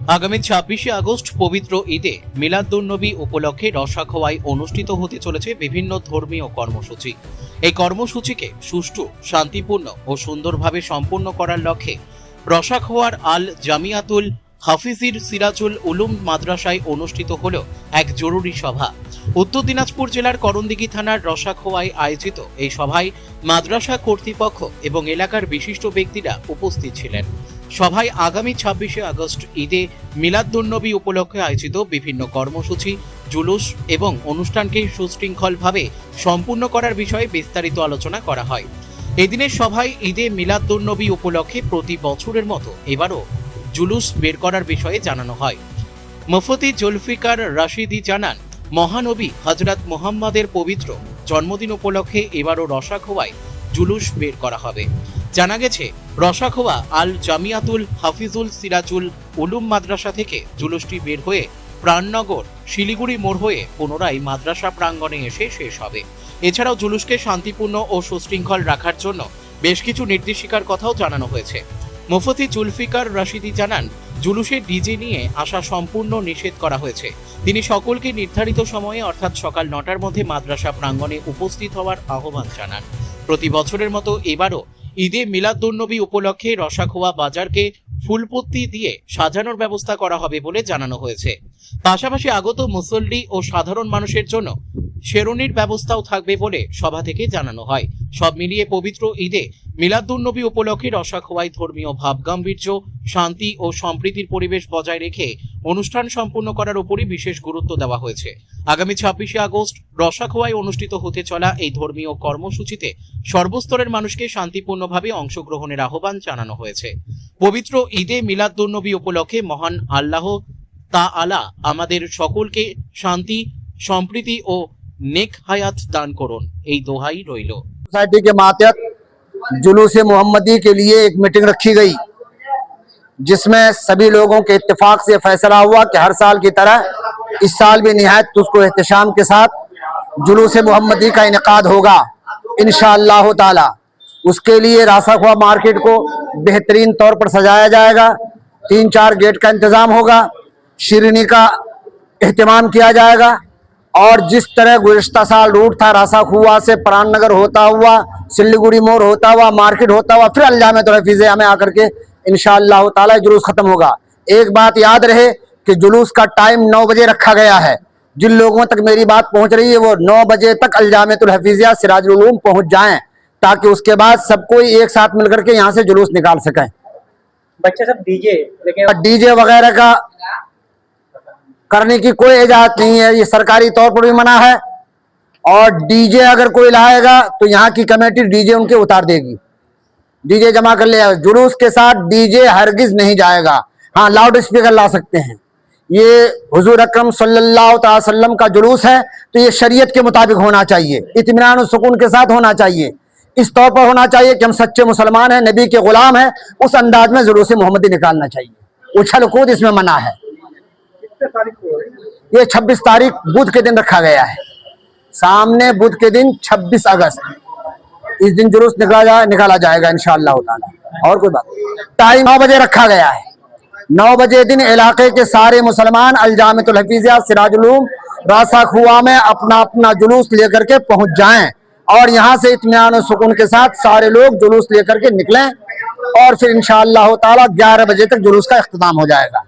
আগামী 26শে আগস্ট পবিত্র ঈদে মিলাদুন্নবী উপলক্ষে রসাখোয়ায় অনুষ্ঠিত হতে চলেছে বিভিন্ন ধর্মীয় কর্মসূচি। এই কর্মসূচিকে সুষ্ঠু, শান্তিপূর্ণ ও সুন্দরভাবে সম্পন্ন করার লক্ষ্যে রসাখোয়ার আল জামিয়াতুল হাফিজির সিরাজুল উলুম মাদ্রাসায় অনুষ্ঠিত হল এক জরুরি সভা। উত্তর দিনাজপুর জেলার করণদিঘি থানার রসাখোয়ায় আয়োজিত এই সভায় মাদ্রাসা কর্তৃপক্ষ এবং এলাকার বিশিষ্ট ব্যক্তিরা উপস্থিত ছিলেন। সভায় আগামী 26শে আগস্ট ঈদে মিলাদুন্নবী উপলক্ষে আয়োজিত বিভিন্ন কর্মসূচি, জুলুস এবং অনুষ্ঠানকে সুশৃঙ্খলভাবে সম্পূর্ণ করার বিষয়ে বিস্তারিত আলোচনা করা হয়। এদিনের সভায় ঈদে মিলাদুন্নবী উপলক্ষে প্রতি বছরের মতো এবারও জুলুস বের করার বিষয়ে জানানো হয়। মুফতি জুলফিকার রাশিদি জানান, মহানবী হযরত মুহাম্মদের পবিত্র জন্মদিন উপলক্ষে এবারও রসাখোয়ায় জুলুস বের করা হবে। জানা গেছে, রসাখোয়া আল জামিয়াতুল হাফিজুল সিরাজুল উলুম মাদ্রাসা থেকে জুলুসটি বের হয়ে প্রাণনগর শিলিগুড়ি মোড় হয়ে পুনরায় মাদ্রাসা প্রাঙ্গণে এসে শেষ হবে। এছাড়াও জুলুসকে শান্তিপূর্ণ ও সুশৃঙ্খল রাখার জন্য বেশ কিছু নির্দেশিকার কথাও জানানো হয়েছে। মুফতি জুলফিকার রাশিদি জানান, জুলুসে ডিজে নিয়ে আসা সম্পূর্ণ নিষেধ করা হয়েছে। তিনি সকলকে নির্ধারিত সময়ে অর্থাৎ সকাল 9টার মধ্যে মাদ্রাসা প্রাঙ্গণে উপস্থিত হওয়ার আহ্বান জানান। প্রতি বছরের মতো এবারও ঈদে মিলাদুন্নবী উপলক্ষে রসাখোয়া বাজারকে ফুলপত্তি দিয়ে সাজানোর ব্যবস্থা করা হবে বলে জানানো হয়েছে। পাশাপাশি আগত মুসল্লি ও সাধারণ মানুষের জন্য শেরনির ব্যবস্থাও থাকবে বলে সভা থেকে জানানো হয়। সব মিলিয়ে পবিত্র ঈদে মিলাদুন্নবী উপলক্ষে রসাখোয়ায় ধর্মীয় ভাবগাম্ভীর্য, শান্তি ও সম্প্রীতির পরিবেশ বজায় রেখে অনুষ্ঠান সম্পূর্ণ করার উপরই বিশেষ গুরুত্ব দেওয়া হয়েছে। আগামী 26শে আগস্ট রসাখোয়ায় অনুষ্ঠিত হতে চলা এই ধর্মীয় কর্মসূচিতে সর্বস্তরের মানুষকে শান্তিপূর্ণভাবে অংশগ্রহণের আহ্বান জানানো হয়েছে। পবিত্র ঈদে মিলাদুন্নবী উপলক্ষে মহান আল্লাহ তাআলা আমাদের সকলকে শান্তি, সম্প্রীতি ও नेक हयात दान करुन, এই দোহাই রইল। सोसाइटी के मातहत जुलूस मोहम्मदी के लिए एक मीटिंग रखी गई, जिसमें सभी लोगों के इत्तेफाक से फैसला हुआ कि हर साल की तरह इस साल भी निहायत तुस्को एहतशाम के साथ जुलूस मोहम्मदी का इनेकाद होगा इंशाअल्लाह ताला। उसके लिए रासाखोआ मार्केट को बेहतरीन तौर पर सजाया जाएगा। 3-4 गेट का इंतजाम होगा, शिरनी का एहतमाम किया जाएगा और जिस तरह गुज़िश्ता साल रूट था रासाखुआ से प्राणनगर होता हुआ सिल्लीगुड़ी मोड़ होता हुआ मार्केट होता हुआ फिर अलजामियातुल हफीज़िया में आकर के इंशाअल्लाह ताला जुलूस खत्म होगा। एक बात याद रहे कि जुलूस का टाइम 9 बजे रखा गया है। जिन लोगों तक मेरी बात पहुंच रही है वो 9 बजे तक अलजामियातुल हफीज़िया सिराजुल उलूम पहुंच जाएं, ताकि उसके बाद सब कोई एक साथ मिलकर के यहाँ से जुलूस निकाल सकें। बच्चे सब डीजे वगैरह का करने की कोई इजाजत नहीं है, ये सरकारी तौर पर भी मना है। और डीजे अगर कोई लाएगा तो यहाँ की कमेटी डीजे उनके उतार देगी, डीजे जमा कर ले। जुलूस के साथ डीजे हरगिज नहीं जाएगा। हाँ, लाउड स्पीकर ला सकते हैं। ये हुजूर अकरम सल्लल्लाहु अलैहि वसल्लम का जुलूस है तो ये शरीयत के मुताबिक होना चाहिए, इत्मीनान और सुकून के साथ होना चाहिए। इस तौर पर होना चाहिए कि हम सच्चे मुसलमान हैं, नबी के गुलाम हैं, उस अंदाज में जुलूस मोहम्मदी निकालना चाहिए। उछल कूद इसमें मना है। ये 26 तारीख बुध के दिन रखा गया है, सामने बुध के दिन 26 अगस्त इस दिन जुलूस निकाला जाएगा इंशाअल्लाह ताला। और कोई बात, टाइम 9 बजे रखा गया है। 9 बजे दिन इलाके के सारे मुसलमान अलजामियातुल हफीज़िया सिराजुल उलूम रासाखुआ में अपना अपना जुलूस लेकर के पहुंच जाएं और यहाँ से इत्मीनान और सुकून के साथ सारे लोग जुलूस लेकर के निकलें और फिर इंशाअल्लाह ताला 11 बजे तक जुलूस का इख्तिताम हो जाएगा।